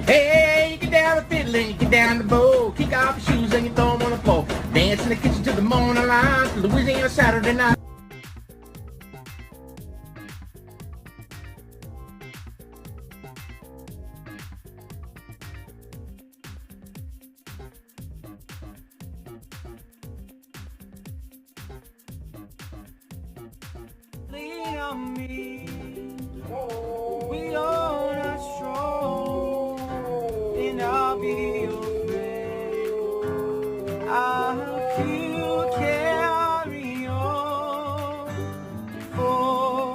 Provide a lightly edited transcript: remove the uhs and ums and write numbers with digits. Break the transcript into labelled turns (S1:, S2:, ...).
S1: Hey, you get down the fiddle and you get down the bow. Kick off your shoes and you throw them on the floor. Dance in the kitchen till the morning light. Louisiana Saturday night.
S2: Lean on me.